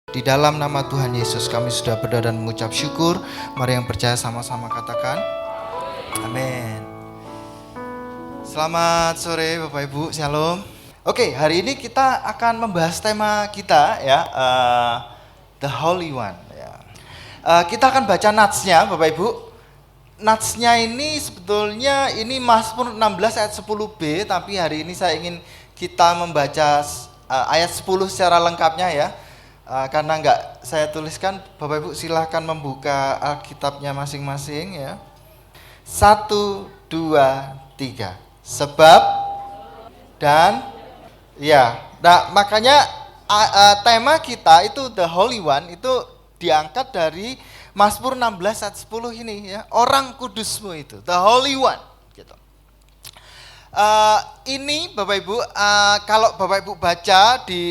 Di dalam nama Tuhan Yesus kami sudah berdoa dan mengucap syukur. Mari yang percaya sama-sama katakan amin. Selamat sore Bapak Ibu, Shalom. Oke, hari ini kita akan membahas tema kita ya, The Holy One ya. Kita akan baca natsnya Bapak Ibu. Natsnya ini sebetulnya ini Mazmur 16 ayat 10b, tapi hari ini saya ingin kita membaca ayat 10 secara lengkapnya ya. Karena enggak saya tuliskan, Bapak Ibu silahkan membuka Alkitabnya masing-masing ya. 1, 2, 3. Sebab dan ya. Nah, makanya tema kita itu The Holy One itu diangkat dari Mazmur 16 ayat 10 ini ya. Orang kudusmu itu, The Holy One gitu. Ini Bapak Ibu, kalau Bapak Ibu baca di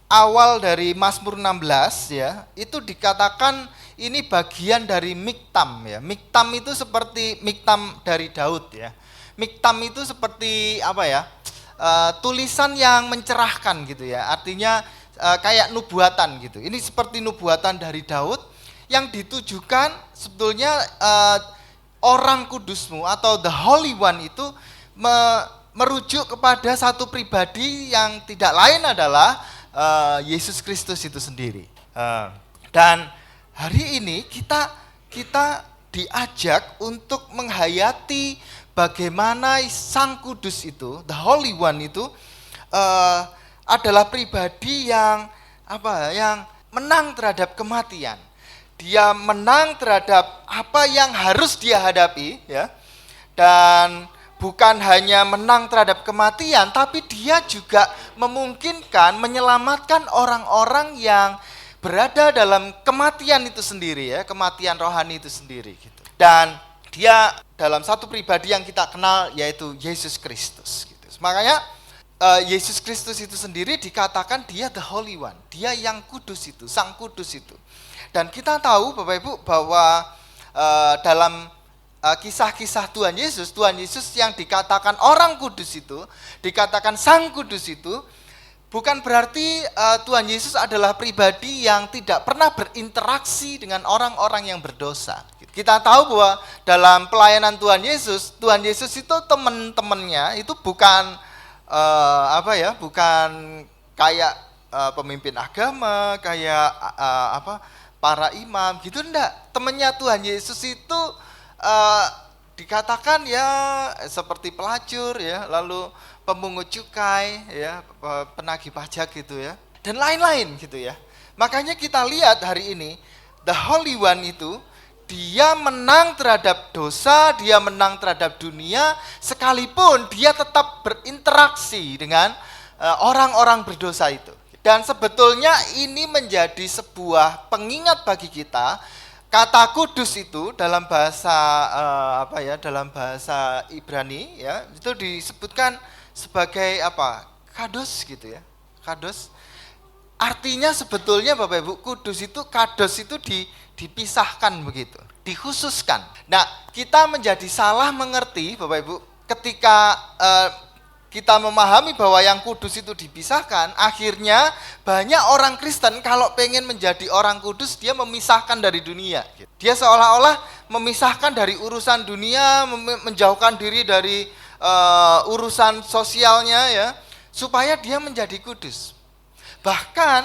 awal dari Mazmur 16 ya, itu dikatakan ini bagian dari miktam ya. Miktam itu seperti miktam dari Daud ya. Miktam itu seperti apa ya? Tulisan yang mencerahkan gitu ya. Artinya kayak nubuatan gitu. Ini seperti nubuatan dari Daud yang ditujukan sebetulnya orang kudusmu atau The Holy One itu merujuk kepada satu pribadi yang tidak lain adalah Yesus Kristus itu sendiri. Dan hari ini kita diajak untuk menghayati bagaimana Sang Kudus itu, The Holy One itu adalah pribadi yang yang menang terhadap kematian. Dia menang terhadap apa yang harus dia hadapi ya. Dan bukan hanya menang terhadap kematian, tapi dia juga memungkinkan menyelamatkan orang-orang yang berada dalam kematian itu sendiri ya, kematian rohani itu sendiri gitu. Dan dia dalam satu pribadi yang kita kenal yaitu Yesus Kristus gitu. Makanya Yesus Kristus itu sendiri dikatakan dia The Holy One, dia yang kudus itu, Sang Kudus itu. Dan kita tahu Bapak Ibu bahwa dalam kisah-kisah Tuhan Yesus yang dikatakan orang kudus itu, dikatakan Sang Kudus itu, bukan berarti Tuhan Yesus adalah pribadi yang tidak pernah berinteraksi dengan orang-orang yang berdosa. Kita tahu bahwa dalam pelayanan Tuhan Yesus itu teman-temannya itu bukan bukan kayak pemimpin agama, kayak para imam gitu, enggak. Temannya Tuhan Yesus itu dikatakan ya seperti pelacur ya, lalu pemungut cukai ya, penagih pajak gitu ya, dan lain-lain gitu ya. Makanya kita lihat hari ini The Holy One itu dia menang terhadap dosa, dia menang terhadap dunia, sekalipun dia tetap berinteraksi dengan orang-orang berdosa itu. Dan sebetulnya ini menjadi sebuah pengingat bagi kita. Kata kudus itu dalam bahasa dalam bahasa Ibrani ya, itu disebutkan sebagai kados gitu ya. Kados. Artinya sebetulnya Bapak Ibu, kudus itu, kados itu dipisahkan begitu, dikhususkan. Nah, kita menjadi salah mengerti Bapak Ibu ketika kita memahami bahwa yang kudus itu dipisahkan. Akhirnya banyak orang Kristen kalau pengen menjadi orang kudus, dia memisahkan dari dunia. Dia seolah-olah memisahkan dari urusan dunia, menjauhkan diri dari urusan sosialnya ya, supaya dia menjadi kudus. Bahkan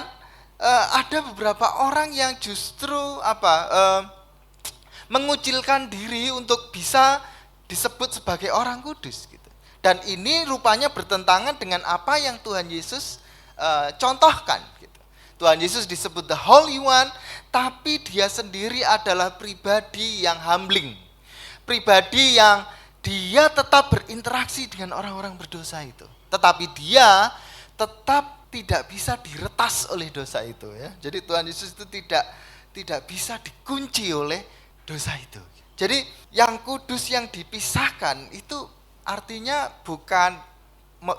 ada beberapa orang yang justru mengucilkan diri untuk bisa disebut sebagai orang kudus gitu. Dan ini rupanya bertentangan dengan apa yang Tuhan Yesus contohkan gitu. Tuhan Yesus disebut The Holy One, tapi dia sendiri adalah pribadi yang humbling. Pribadi yang dia tetap berinteraksi dengan orang-orang berdosa itu. Tetapi dia tetap tidak bisa diretas oleh dosa itu ya. Jadi Tuhan Yesus itu tidak bisa dikunci oleh dosa itu. Jadi yang kudus yang dipisahkan itu artinya bukan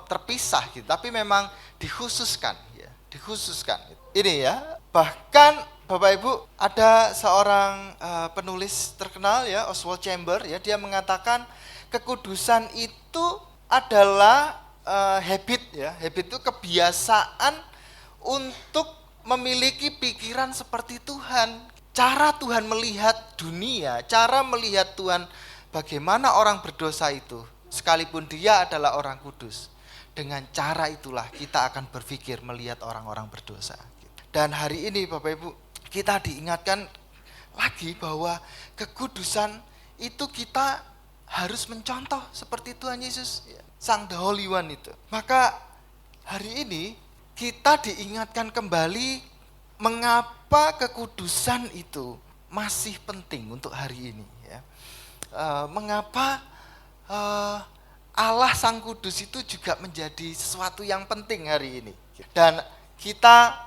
terpisah gitu, tapi memang dikhususkan ya, dikhususkan. Ini ya, bahkan Bapak Ibu ada seorang penulis terkenal ya, Oswald Chambers ya, dia mengatakan kekudusan itu adalah habit ya. Habit itu kebiasaan untuk memiliki pikiran seperti Tuhan. Cara Tuhan melihat dunia, cara melihat Tuhan bagaimana orang berdosa itu, sekalipun dia adalah orang kudus. Dengan cara itulah kita akan berpikir melihat orang-orang berdosa. Dan hari ini Bapak Ibu, kita diingatkan lagi bahwa kekudusan itu kita harus mencontoh seperti Tuhan Yesus, Sang The Holy One itu. Maka hari ini kita diingatkan kembali mengapa kekudusan itu masih penting untuk hari ini, ya. Mengapa Allah Sang Kudus itu juga menjadi sesuatu yang penting hari ini. Dan kita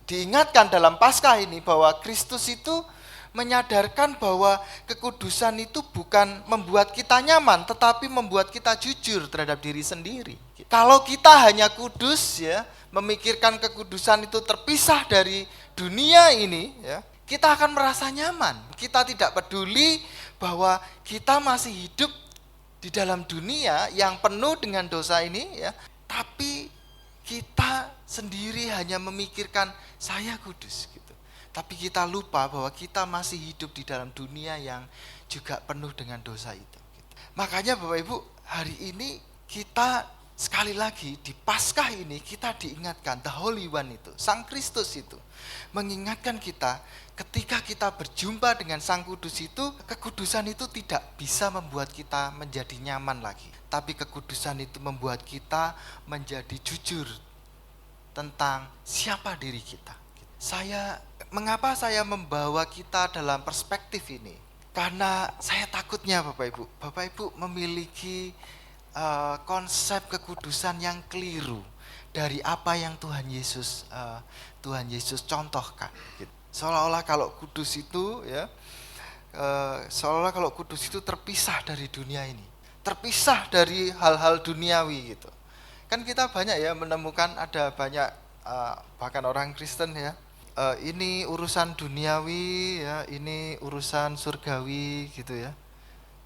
diingatkan dalam Paskah ini bahwa Kristus itu menyadarkan bahwa kekudusan itu bukan membuat kita nyaman, tetapi membuat kita jujur terhadap diri sendiri. Kalau kita hanya kudus, ya, memikirkan kekudusan itu terpisah dari dunia ini, ya, kita akan merasa nyaman. Kita tidak peduli bahwa kita masih hidup di dalam dunia yang penuh dengan dosa ini, ya, tapi kita sendiri hanya memikirkan saya kudus gitu. Tapi kita lupa bahwa kita masih hidup di dalam dunia yang juga penuh dengan dosa itu. Makanya Bapak Ibu, hari ini kita sekali lagi di Paskah ini kita diingatkan The Holy One itu, Sang Kristus itu, mengingatkan kita ketika kita berjumpa dengan Sang Kudus itu, kekudusan itu tidak bisa membuat kita menjadi nyaman lagi. Tapi kekudusan itu membuat kita menjadi jujur tentang siapa diri kita. Mengapa saya membawa kita dalam perspektif ini? Karena saya takutnya Bapak Ibu memiliki konsep kekudusan yang keliru dari apa yang Tuhan Yesus contohkan. Seolah-olah kalau kudus itu, ya, kudus itu terpisah dari dunia ini, terpisah dari hal-hal duniawi gitu. Kan kita banyak ya menemukan ada banyak bahkan orang Kristen, ya. Ini urusan duniawi, ya, ini urusan surgawi gitu, ya.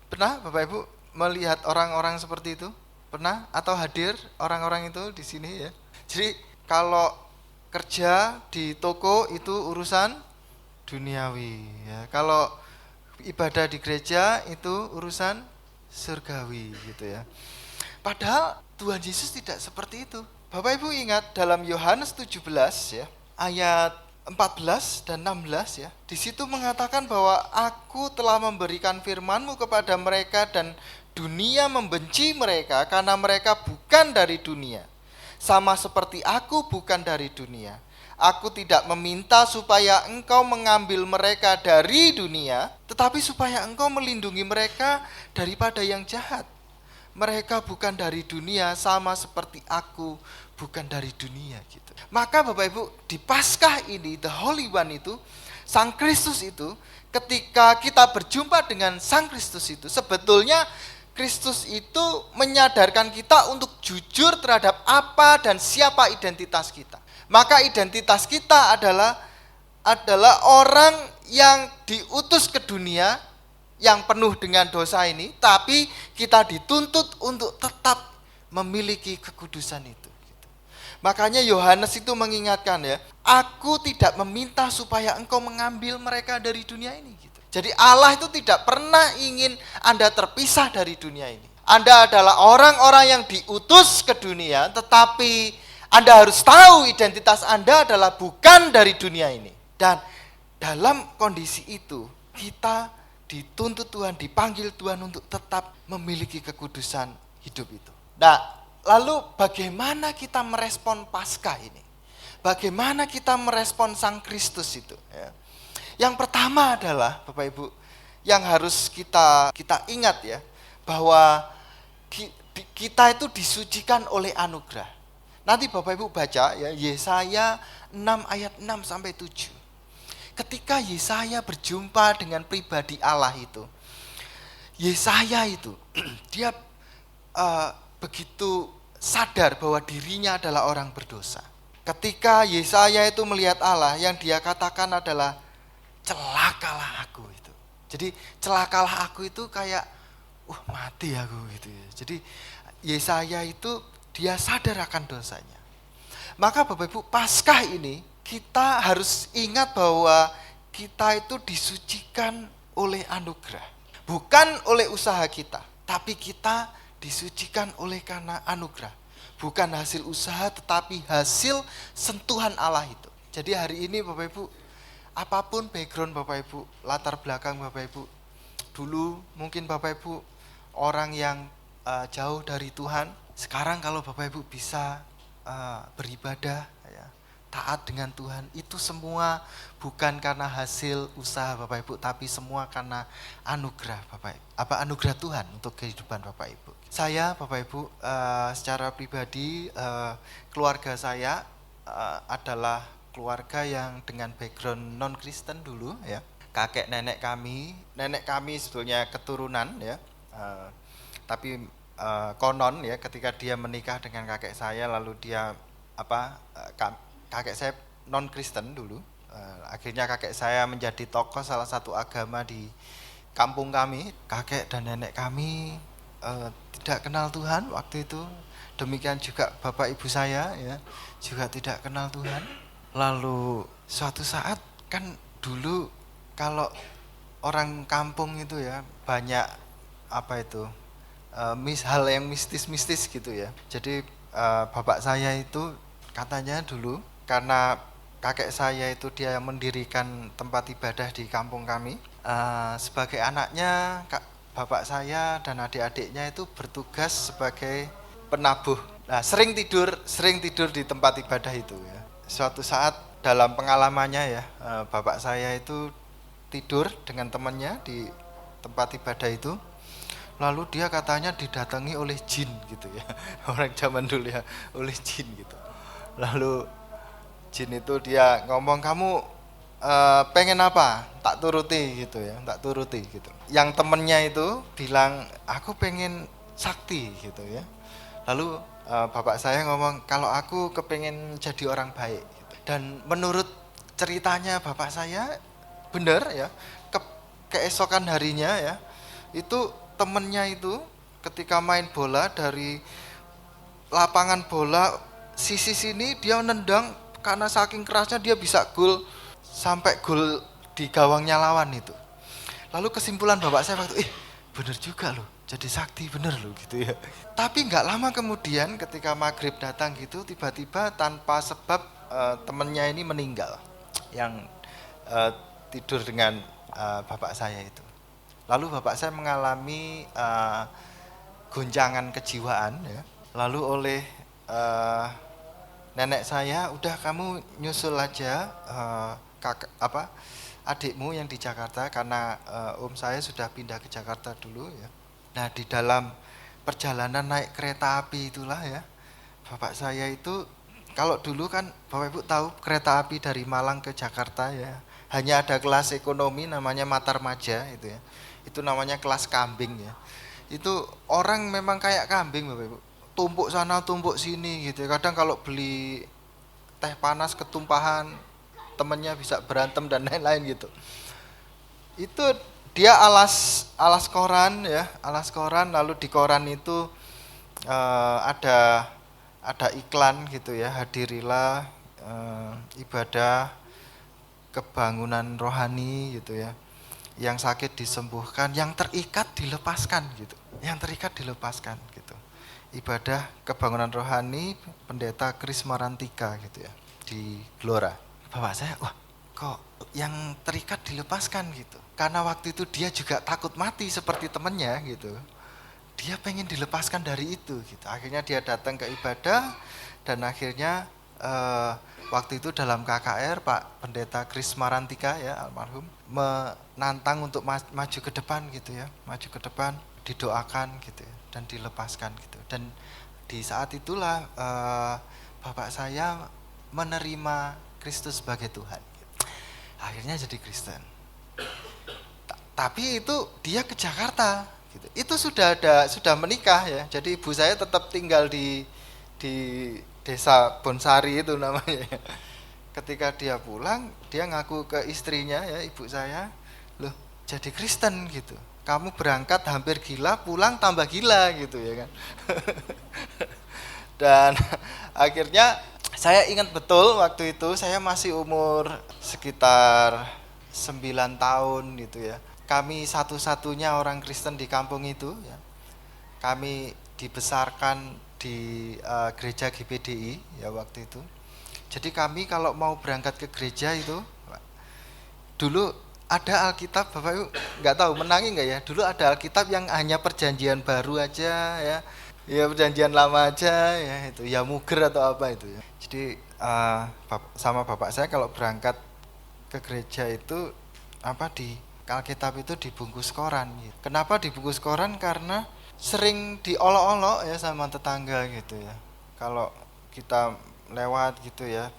Pernah Bapak Ibu melihat orang-orang seperti itu? Pernah atau hadir orang-orang itu di sini, ya? Jadi kalau kerja di toko itu urusan duniawi, ya. Kalau ibadah di gereja itu urusan surgawi gitu, ya. Padahal Tuhan Yesus tidak seperti itu. Bapak Ibu ingat dalam Yohanes 17, ya, ayat 14 dan 16, ya. Di situ mengatakan bahwa aku telah memberikan firman-Mu kepada mereka dan dunia membenci mereka karena mereka bukan dari dunia. Sama seperti aku bukan dari dunia. Aku tidak meminta supaya engkau mengambil mereka dari dunia, tetapi supaya engkau melindungi mereka daripada yang jahat. Mereka bukan dari dunia sama seperti aku bukan dari dunia gitu. Maka Bapak Ibu, di Paskah ini The Holy One itu, Sang Kristus itu, ketika kita berjumpa dengan Sang Kristus itu, sebetulnya Kristus itu menyadarkan kita untuk jujur terhadap apa dan siapa identitas kita. Maka identitas kita adalah orang yang diutus ke dunia yang penuh dengan dosa ini, tapi kita dituntut untuk tetap memiliki kekudusan itu. Makanya Yohanes itu mengingatkan, ya, aku tidak meminta supaya engkau mengambil mereka dari dunia ini. Gitu. Jadi Allah itu tidak pernah ingin Anda terpisah dari dunia ini. Anda adalah orang-orang yang diutus ke dunia, tetapi Anda harus tahu identitas Anda adalah bukan dari dunia ini. Dan dalam kondisi itu, kita dituntut Tuhan, dipanggil Tuhan untuk tetap memiliki kekudusan hidup itu. Nah, lalu bagaimana kita merespon Paskah ini? Bagaimana kita merespon Sang Kristus itu? Ya. Yang pertama adalah Bapak Ibu, yang harus kita ingat, ya, bahwa kita itu disucikan oleh anugerah. Nanti Bapak Ibu baca, ya, Yesaya 6 ayat 6 sampai 7. Ketika Yesaya berjumpa dengan pribadi Allah itu, Yesaya itu dia begitu sadar bahwa dirinya adalah orang berdosa. Ketika Yesaya itu melihat Allah, yang dia katakan adalah celakalah aku itu. Jadi celakalah aku itu kayak mati aku gitu, ya. Jadi Yesaya itu dia sadar akan dosanya. Maka Bapak Ibu, Paskah ini kita harus ingat bahwa kita itu disucikan oleh anugerah. Bukan oleh usaha kita, tapi kita disucikan oleh karena anugerah. Bukan hasil usaha, tetapi hasil sentuhan Allah itu. Jadi hari ini Bapak Ibu, apapun background Bapak Ibu, latar belakang Bapak Ibu, dulu mungkin Bapak Ibu orang yang jauh dari Tuhan. Sekarang kalau Bapak Ibu bisa beribadah, ya, taat dengan Tuhan, itu semua bukan karena hasil usaha Bapak Ibu, tapi semua karena anugerah anugerah Tuhan untuk kehidupan Bapak Ibu. Saya Bapak Ibu secara pribadi, keluarga saya adalah keluarga yang dengan background non Kristen dulu, ya. Kakek nenek kami sebetulnya keturunan, ya. Tapi konon ya, ketika dia menikah dengan kakek saya, lalu dia kakek saya non Kristen dulu, akhirnya kakek saya menjadi tokoh salah satu agama di kampung kami. Kakek dan nenek kami tidak kenal Tuhan waktu itu, demikian juga bapak ibu saya, ya, juga tidak kenal Tuhan. Lalu suatu saat, kan dulu kalau orang kampung itu ya banyak hal yang mistis-mistis gitu ya. Jadi bapak saya itu katanya dulu, karena kakek saya itu dia yang mendirikan tempat ibadah di kampung kami, sebagai anaknya bapak saya dan adik-adiknya itu bertugas sebagai penabuh. Nah, sering tidur di tempat ibadah itu ya. Suatu saat dalam pengalamannya ya, bapak saya itu tidur dengan temannya di tempat ibadah itu. Lalu dia katanya didatangi oleh jin gitu ya. Orang zaman dulu ya, oleh jin gitu. Lalu jin itu dia ngomong, kamu pengen apa? Tak turuti gitu ya, tak turuti gitu. Yang temennya itu bilang, aku pengen sakti gitu ya. Lalu bapak saya ngomong, kalau aku kepengen jadi orang baik gitu. Dan menurut ceritanya bapak saya benar ya, keesokan harinya ya, itu temennya itu ketika main bola dari lapangan bola sisi sini, dia nendang, karena saking kerasnya dia bisa gol, sampai gol di gawangnya lawan itu. Lalu kesimpulan bapak saya waktu, bener juga loh, jadi sakti bener loh gitu ya. Tapi nggak lama kemudian ketika maghrib datang gitu, tiba-tiba tanpa sebab temennya ini meninggal, yang tidur dengan bapak saya itu. Lalu bapak saya mengalami gonjangan kejiwaan ya. Lalu oleh nenek saya, udah kamu nyusul aja adikmu yang di Jakarta, karena om saya sudah pindah ke Jakarta dulu ya. Nah, di dalam perjalanan naik kereta api itulah ya, bapak saya itu, kalau dulu kan Bapak Ibu tahu kereta api dari Malang ke Jakarta ya, hanya ada kelas ekonomi namanya Matarmaja itu ya. Itu namanya kelas kambing ya. Itu orang memang kayak kambing Bapak Ibu. Tumpuk sana, tumpuk sini gitu. Kadang kalau beli teh panas ketumpahan, temennya bisa berantem dan lain-lain gitu. Itu dia alas koran ya, alas koran, lalu di koran itu ada iklan gitu ya, hadirilah ibadah kebangunan rohani gitu ya. Yang sakit disembuhkan, yang terikat dilepaskan gitu. Yang terikat dilepaskan gitu. Ibadah kebangunan rohani Pendeta Kris Marantika gitu ya, di Gelora. Bapak saya, wah kok yang terikat dilepaskan gitu. Karena waktu itu dia juga takut mati seperti temannya gitu. Dia pengen dilepaskan dari itu gitu. Akhirnya dia datang ke ibadah, dan akhirnya waktu itu dalam KKR Pak Pendeta Kris Marantika ya, almarhum, menantang untuk maju ke depan gitu ya, maju ke depan, didoakan gitu ya, dan dilepaskan gitu. Dan di saat itulah bapak saya menerima Kristus sebagai Tuhan. Akhirnya jadi Kristen. Tapi itu dia ke Jakarta gitu. Itu sudah menikah ya. Jadi ibu saya tetap tinggal di desa Bonsari itu namanya. Ketika dia pulang, dia ngaku ke istrinya ya, ibu saya, loh jadi Kristen gitu. Kamu berangkat hampir gila, pulang tambah gila gitu ya kan. Dan akhirnya Saya ingat betul waktu itu saya masih umur sekitar 9 tahun gitu ya. Kami satu-satunya orang Kristen di kampung itu ya. Kami dibesarkan di gereja GPDI ya waktu itu. Jadi kami kalau mau berangkat ke gereja itu dulu ada Alkitab, Bapak Ibu nggak tahu menangi nggak ya? Dulu ada Alkitab yang hanya perjanjian baru aja ya, ya perjanjian lama aja ya itu, ya Muger atau apa itu ya. Jadi sama bapak saya kalau berangkat ke gereja itu apa di Alkitab itu dibungkus koran. Gitu. Kenapa dibungkus koran? Karena sering diolok-olok ya sama tetangga gitu ya. Kalau kita lewat gitu ya,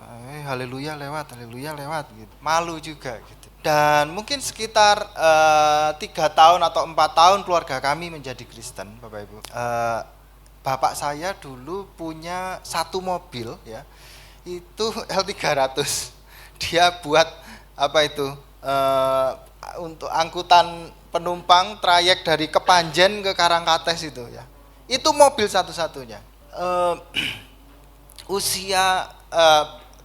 haleluya lewat gitu. Malu juga gitu. Dan mungkin sekitar 3 tahun atau 4 tahun keluarga kami menjadi Kristen, Bapak Ibu. Bapak saya dulu punya satu mobil ya, itu L300. Dia buat apa itu? Untuk angkutan penumpang trayek dari Kepanjen ke Karangkates itu ya. Itu mobil satu-satunya. Usia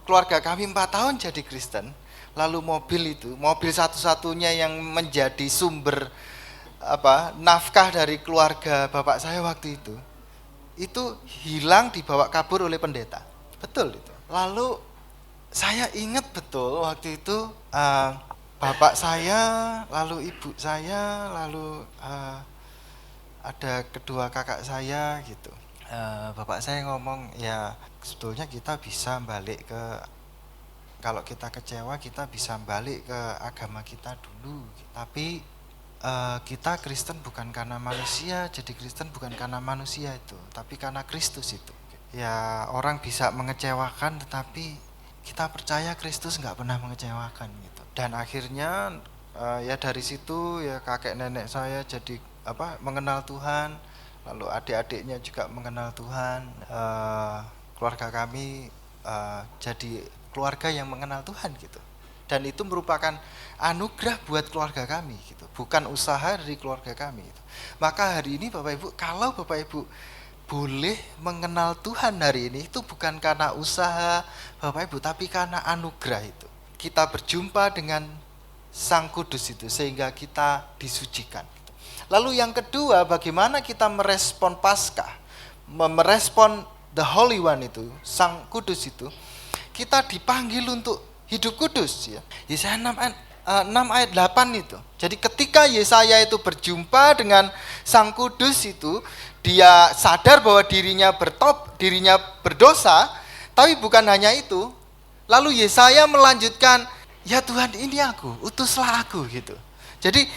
keluarga kami 4 tahun jadi Kristen. Lalu mobil satu-satunya yang menjadi sumber nafkah dari keluarga bapak saya waktu itu hilang, dibawa kabur oleh pendeta. Betul itu. Lalu saya ingat betul waktu itu bapak saya, lalu ibu saya, lalu ada kedua kakak saya gitu. Bapak saya ngomong ya sebetulnya kita bisa balik ke, kalau kita kecewa kita bisa balik ke agama kita dulu. Tapi kita Kristen bukan karena manusia, jadi Kristen bukan karena manusia itu, tapi karena Kristus itu. Ya orang bisa mengecewakan, tetapi kita percaya Kristus nggak pernah mengecewakan gitu. Dan akhirnya ya dari situ ya kakek nenek saya jadi mengenal Tuhan, lalu adik-adiknya juga mengenal Tuhan. Keluarga kami jadi keluarga yang mengenal Tuhan gitu. Dan itu merupakan anugerah buat keluarga kami gitu, bukan usaha dari keluarga kami gitu. Maka hari ini Bapak Ibu, kalau Bapak Ibu boleh mengenal Tuhan hari ini, itu bukan karena usaha Bapak Ibu, tapi karena anugerah itu. Kita berjumpa dengan Sang Kudus itu sehingga kita disucikan gitu. Lalu yang kedua, bagaimana kita merespon Paskah, merespon the Holy One itu, Sang Kudus itu. Kita dipanggil untuk hidup kudus ya. Yesaya 6 ayat 8 itu. Jadi ketika Yesaya itu berjumpa dengan Sang Kudus itu, dia sadar bahwa dirinya berdosa, tapi bukan hanya itu. Lalu Yesaya melanjutkan, ya Tuhan ini aku, utuslah aku gitu. Jadi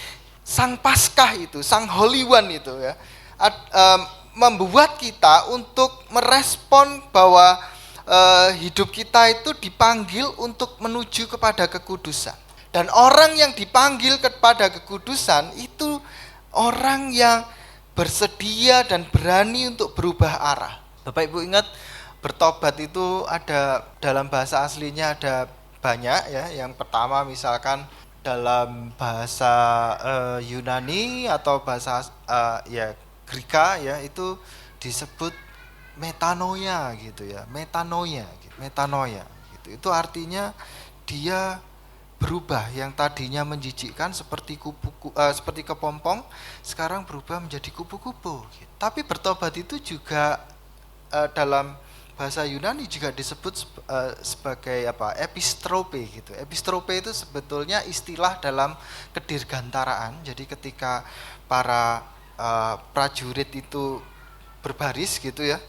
Sang Paskah itu, Sang Holy One itu ya, membuat kita untuk merespon bahwa hidup kita itu dipanggil untuk menuju kepada kekudusan. Dan orang yang dipanggil kepada kekudusan itu orang yang bersedia dan berani untuk berubah arah. Bapak Ibu ingat, bertobat itu ada dalam bahasa aslinya ada banyak ya. Yang pertama misalkan dalam bahasa Yunani atau bahasa Greka ya, itu disebut metanoia gitu ya, metanoia gitu. Itu artinya dia berubah, yang tadinya menjijikkan seperti seperti kepompong, sekarang berubah menjadi kupu-kupu gitu. Tapi bertobat itu juga dalam bahasa Yunani juga disebut sebagai epistrope gitu. Epistrope itu sebetulnya istilah dalam kedirgantaraan. Jadi ketika para prajurit itu berbaris gitu ya,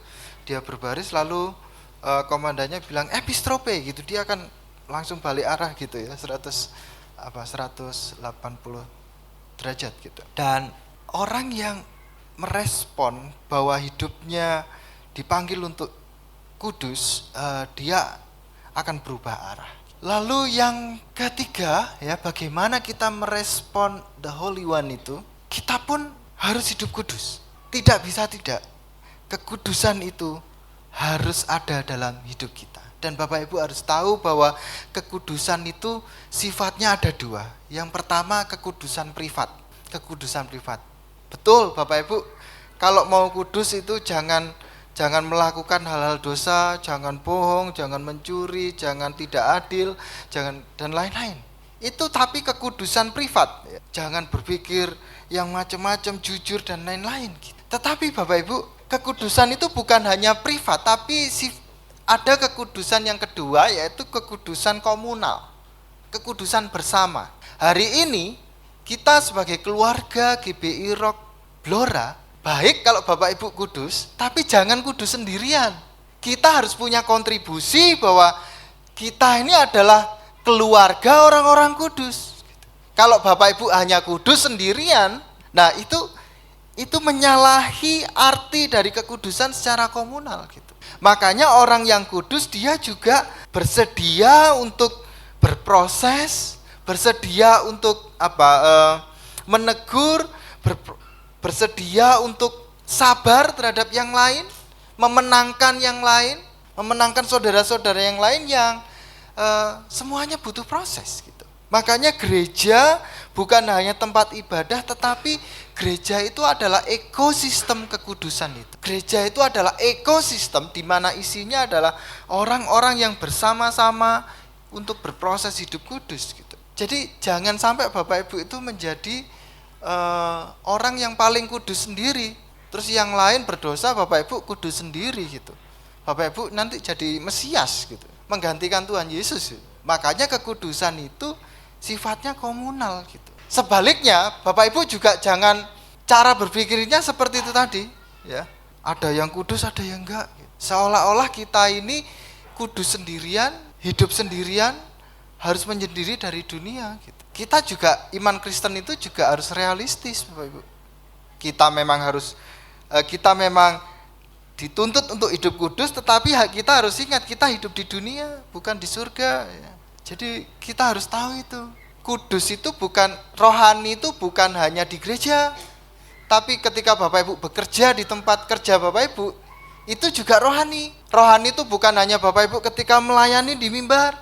dia berbaris lalu komandannya bilang epistrope gitu, dia akan langsung balik arah gitu ya, 180 derajat gitu. Dan orang yang merespon bahwa hidupnya dipanggil untuk kudus, dia akan berubah arah. Lalu yang ketiga ya, bagaimana kita merespon the Holy One itu, kita pun harus hidup kudus. Tidak bisa tidak, kekudusan itu harus ada dalam hidup kita. Dan Bapak Ibu harus tahu bahwa kekudusan itu sifatnya ada dua. Yang pertama kekudusan privat. Kekudusan privat. Betul Bapak Ibu, kalau mau kudus itu jangan jangan melakukan hal-hal dosa, jangan bohong, jangan mencuri, jangan tidak adil, jangan dan lain-lain. Itu tapi kekudusan privat. Jangan berpikir yang macam-macam, jujur dan lain-lain. Tetapi Bapak Ibu, kekudusan itu bukan hanya privat, tapi ada kekudusan yang kedua, yaitu kekudusan komunal, kekudusan bersama. Hari ini kita sebagai keluarga GBI Rock Blora, baik kalau Bapak Ibu kudus, tapi jangan kudus sendirian. Kita harus punya kontribusi bahwa kita ini adalah keluarga orang-orang kudus. Kalau Bapak Ibu hanya kudus sendirian, nah itu menyalahi arti dari kekudusan secara komunal gitu. Makanya orang yang kudus dia juga bersedia untuk berproses, bersedia untuk menegur, bersedia untuk sabar terhadap yang lain, memenangkan yang lain, memenangkan saudara-saudara yang lain yang semuanya butuh proses gitu. Makanya gereja bukan hanya tempat ibadah, tetapi gereja itu adalah ekosistem kekudusan itu. Gereja itu adalah ekosistem di mana isinya adalah orang-orang yang bersama-sama untuk berproses hidup kudus gitu. Jadi jangan sampai Bapak Ibu itu menjadi orang yang paling kudus sendiri, terus yang lain berdosa, Bapak Ibu kudus sendiri gitu. Bapak Ibu nanti jadi Mesias gitu, menggantikan Tuhan Yesus gitu. Makanya kekudusan itu sifatnya komunal gitu. Sebaliknya Bapak Ibu juga jangan cara berpikirnya seperti itu tadi ya. Ada yang kudus, ada yang enggak gitu. Seolah-olah kita ini kudus sendirian, hidup sendirian, harus menyendiri dari dunia gitu. Kita juga, iman Kristen itu juga harus realistis Bapak Ibu. Kita memang dituntut untuk hidup kudus, tetapi kita harus ingat kita hidup di dunia, bukan di surga ya. Jadi kita harus tahu itu. Kudus itu bukan, rohani itu bukan hanya di gereja, tapi ketika Bapak Ibu bekerja di tempat kerja Bapak Ibu, itu juga rohani. Rohani itu bukan hanya Bapak Ibu ketika melayani di mimbar,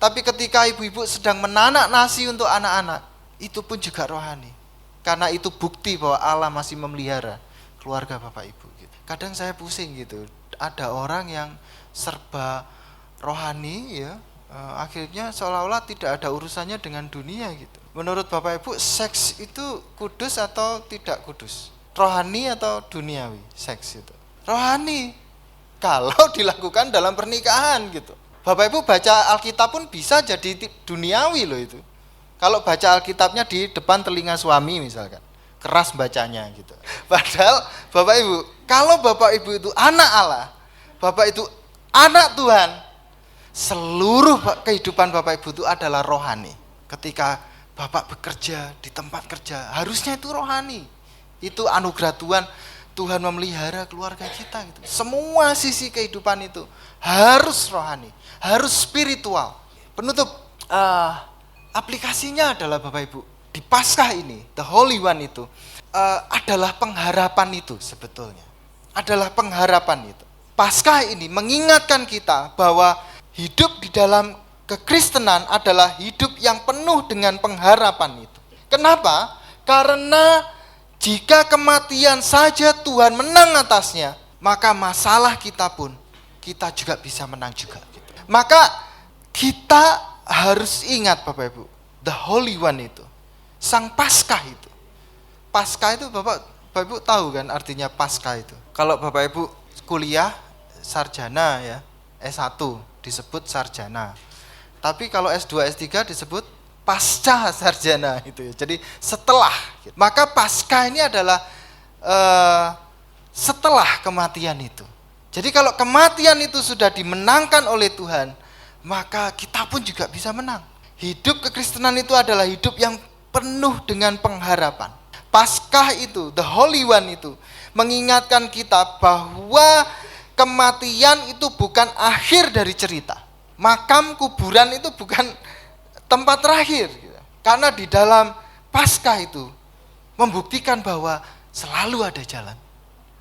tapi ketika ibu-ibu sedang menanak nasi untuk anak-anak, itu pun juga rohani. Karena itu bukti bahwa Allah masih memelihara keluarga Bapak Ibu gitu. Kadang saya pusing gitu, ada orang yang serba rohani ya, akhirnya seolah-olah tidak ada urusannya dengan dunia gitu. Menurut Bapak Ibu, seks itu kudus atau tidak kudus? Rohani atau duniawi seks itu? Rohani, kalau dilakukan dalam pernikahan gitu. Bapak Ibu baca Alkitab pun bisa jadi duniawi loh itu. Kalau baca Alkitabnya di depan telinga suami misalkan, keras bacanya gitu. Padahal Bapak Ibu, kalau Bapak Ibu itu anak Allah, Bapak itu anak Tuhan, seluruh kehidupan Bapak Ibu itu adalah rohani. Ketika Bapak bekerja di tempat kerja, harusnya itu rohani. Itu anugerah Tuhan. Tuhan memelihara keluarga kita gitu. Semua sisi kehidupan itu harus rohani, harus spiritual. Penutup, aplikasinya adalah Bapak Ibu, di Paskah ini, the Holy One itu adalah pengharapan itu sebetulnya. Adalah pengharapan itu. Paskah ini mengingatkan kita bahwa hidup di dalam kekristenan adalah hidup yang penuh dengan pengharapan itu. Kenapa? Karena jika kematian saja Tuhan menang atasnya, maka masalah kita pun kita juga bisa menang juga. Maka kita harus ingat Bapak Ibu, the Holy One itu, Sang Paskah itu. Paskah itu Bapak Ibu tahu kan artinya Paskah itu. Kalau Bapak Ibu kuliah sarjana ya, S1 disebut sarjana. Tapi kalau S2, S3 disebut pasca sarjana itu ya. Jadi setelah. Maka Paskah ini adalah setelah kematian itu. Jadi kalau kematian itu sudah dimenangkan oleh Tuhan, maka kita pun juga bisa menang. Hidup kekristenan itu adalah hidup yang penuh dengan pengharapan. Paskah itu, the Holy One itu, mengingatkan kita bahwa kematian itu bukan akhir dari cerita. Makam kuburan itu bukan tempat terakhir. Karena di dalam Paskah itu membuktikan bahwa selalu ada jalan,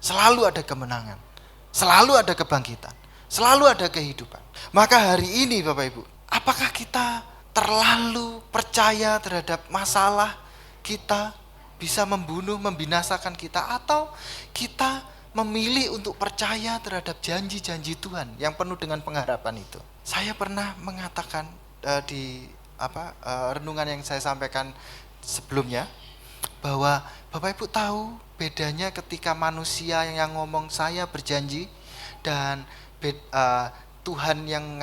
selalu ada kemenangan, selalu ada kebangkitan, selalu ada kehidupan. Maka hari ini Bapak Ibu, apakah kita terlalu percaya terhadap masalah kita bisa membunuh, membinasakan kita, atau kita memilih untuk percaya terhadap janji-janji Tuhan yang penuh dengan pengharapan itu. Saya pernah mengatakan di renungan yang saya sampaikan sebelumnya, bahwa Bapak Ibu tahu bedanya ketika manusia yang ngomong saya berjanji dan Tuhan yang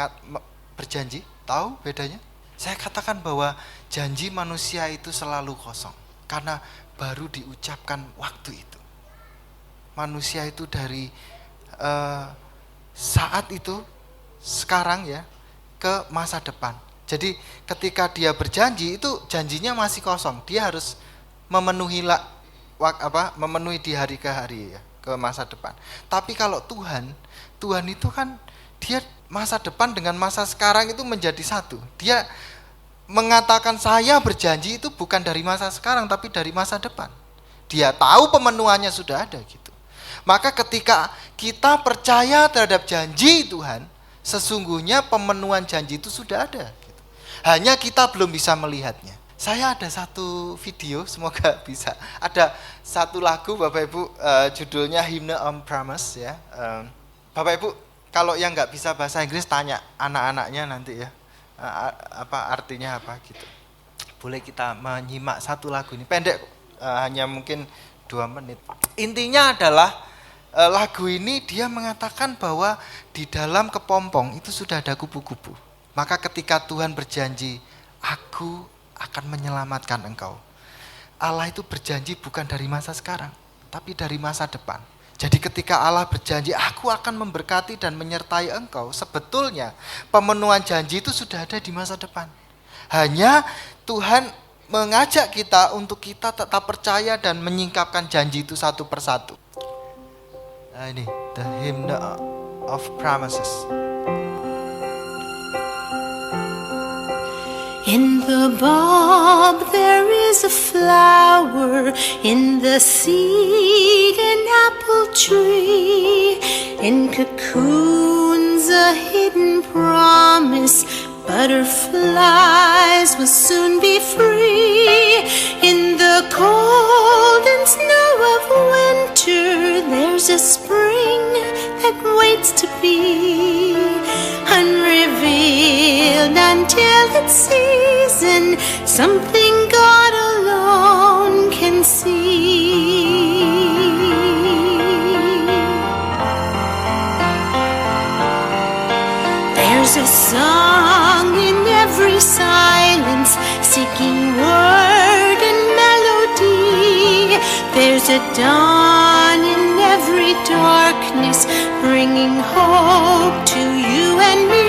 berjanji. Tahu bedanya? Saya katakan bahwa janji manusia itu selalu kosong karena baru diucapkan waktu itu. Manusia itu dari saat itu sekarang ya ke masa depan. Jadi ketika dia berjanji itu janjinya masih kosong. Dia harus memenuhi di hari ke hari ya, ke masa depan. Tapi kalau Tuhan itu kan dia masa depan dengan masa sekarang itu menjadi satu. Dia mengatakan saya berjanji itu bukan dari masa sekarang tapi dari masa depan. Dia tahu pemenuhannya sudah ada gitu. Maka ketika kita percaya terhadap janji Tuhan, sesungguhnya pemenuhan janji itu sudah ada gitu. Hanya kita belum bisa melihatnya. Saya ada satu video, semoga bisa. Ada satu lagu Bapak Ibu, judulnya Hymn on Promise ya. Bapak Ibu kalau yang nggak bisa bahasa Inggris tanya anak-anaknya nanti ya, artinya apa gitu. Boleh kita menyimak satu lagu ini, pendek, hanya mungkin 2 menit. Intinya adalah lagu ini dia mengatakan bahwa di dalam kepompong itu sudah ada kupu-kupu. Maka ketika Tuhan berjanji, aku akan menyelamatkan engkau. Allah itu berjanji bukan dari masa sekarang, tapi dari masa depan. Jadi ketika Allah berjanji, aku akan memberkati dan menyertai engkau, sebetulnya pemenuhan janji itu sudah ada di masa depan. Hanya Tuhan mengajak kita untuk kita tetap percaya dan menyingkapkan janji itu satu persatu. Nah ini, the Hymn of Promises. In the bulb there is a flower, in the seed an apple tree, in cocoons a hidden promise, butterflies will soon be free. In the cold and snow of winter there's a spring that waits to be unrevealed until its season, something God alone can see. There's a song in every silence, seeking word and melody. There's a dawn in every darkness, bringing hope to you and me.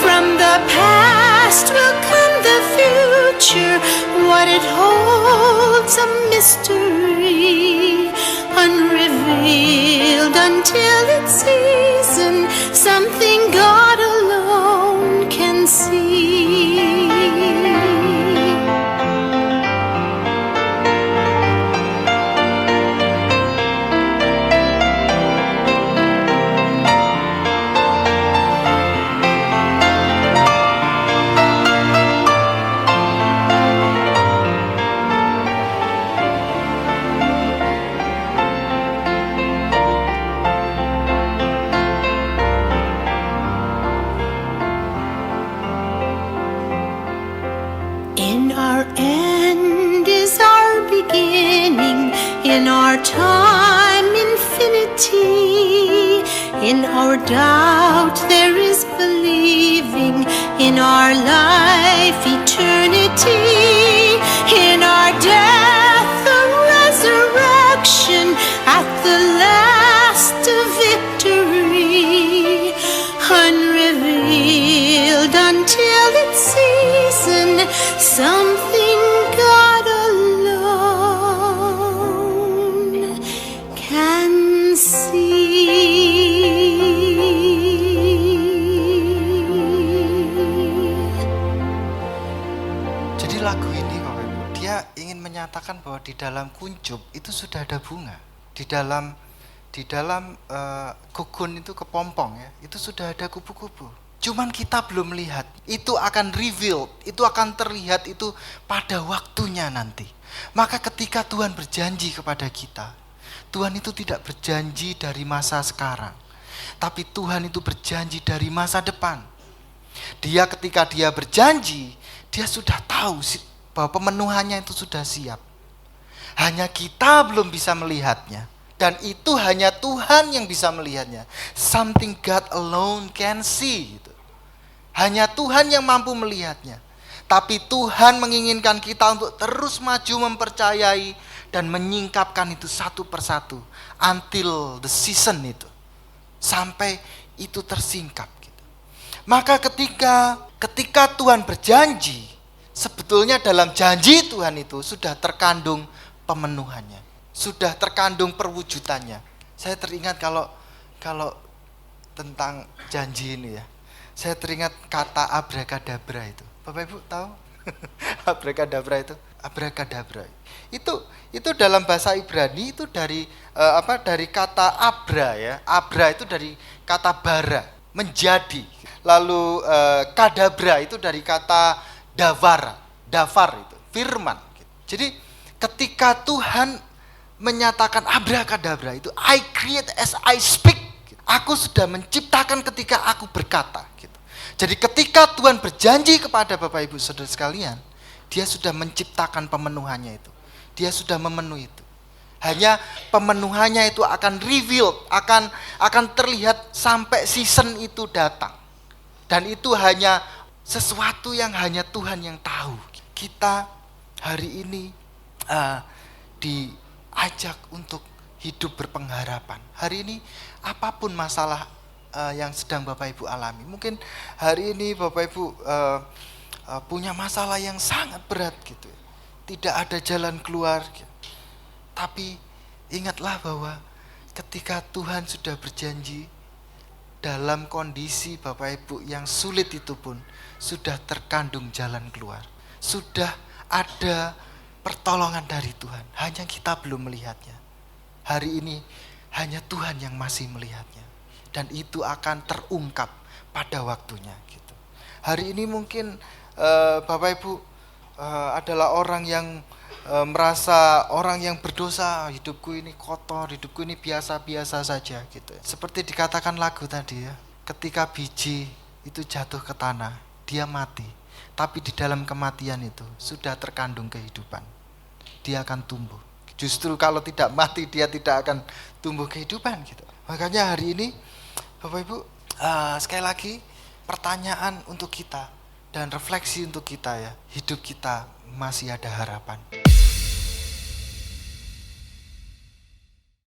From the past will come the future, what it holds a mystery, unrevealed until its season, something God alone can see. In our time, infinity. In our doubt, there is believing. In our life, eternity. In our death, a resurrection. At the last, a victory. Unrevealed until its season, something God alone can see. Jadi lagu ini Bapak Ibu, dia ingin menyatakan bahwa di dalam kuncup itu sudah ada bunga. Di dalam gugun itu kepompong ya, itu sudah ada kupu-kupu. Cuman kita belum melihat. Itu akan reveal, itu akan terlihat itu pada waktunya nanti. Maka ketika Tuhan berjanji kepada kita, Tuhan itu tidak berjanji dari masa sekarang, tapi Tuhan itu berjanji dari masa depan. Dia ketika dia berjanji, dia sudah tahu bahwa pemenuhannya itu sudah siap. Hanya kita belum bisa melihatnya. Dan itu hanya Tuhan yang bisa melihatnya. Something God alone can see. Gitu. Hanya Tuhan yang mampu melihatnya. Tapi Tuhan menginginkan kita untuk terus maju mempercayai dan menyingkapkan itu satu persatu. Until the season itu. Sampai itu tersingkap. Gitu. Maka ketika Tuhan berjanji, sebetulnya dalam janji Tuhan itu sudah terkandung pemenuhannya. Sudah terkandung perwujudannya. Saya teringat kalau tentang janji ini ya. Saya teringat kata abrakadabra itu. Bapak Ibu tahu? Abrakadabra itu. Abrakadabra. Itu dalam bahasa Ibrani itu dari dari kata abra ya. Abra itu dari kata bara, menjadi. Lalu kadabra itu dari kata dafar itu, firman. Jadi ketika Tuhan menyatakan abrakadabra itu, I create as I speak. Aku sudah menciptakan ketika aku berkata. Gitu. Jadi ketika Tuhan berjanji kepada Bapak Ibu Saudara sekalian, dia sudah menciptakan pemenuhannya itu. Dia sudah memenuhi itu. Hanya pemenuhannya itu akan reveal, akan terlihat sampai season itu datang. Dan itu hanya sesuatu yang hanya Tuhan yang tahu. Kita hari ini diajak untuk hidup berpengharapan. Hari ini apapun masalah yang sedang Bapak Ibu alami. Mungkin hari ini Bapak Ibu punya masalah yang sangat berat gitu. Tidak ada jalan keluar. Gitu. Tapi ingatlah bahwa ketika Tuhan sudah berjanji, dalam kondisi Bapak Ibu yang sulit itu pun sudah terkandung jalan keluar. Sudah ada pertolongan dari Tuhan. Hanya kita belum melihatnya. Hari ini hanya Tuhan yang masih melihatnya. Dan itu akan terungkap pada waktunya. Gitu. Hari ini mungkin Bapak Ibu adalah orang yang merasa orang yang berdosa, hidupku ini kotor, hidupku ini biasa-biasa saja gitu. Seperti dikatakan lagu tadi ya, ketika biji itu jatuh ke tanah, dia mati. Tapi di dalam kematian itu sudah terkandung kehidupan. Dia akan tumbuh. Justru kalau tidak mati dia tidak akan tumbuh kehidupan gitu. Makanya hari ini Bapak Ibu sekali lagi pertanyaan untuk kita dan refleksi untuk kita ya, hidup kita masih ada harapan.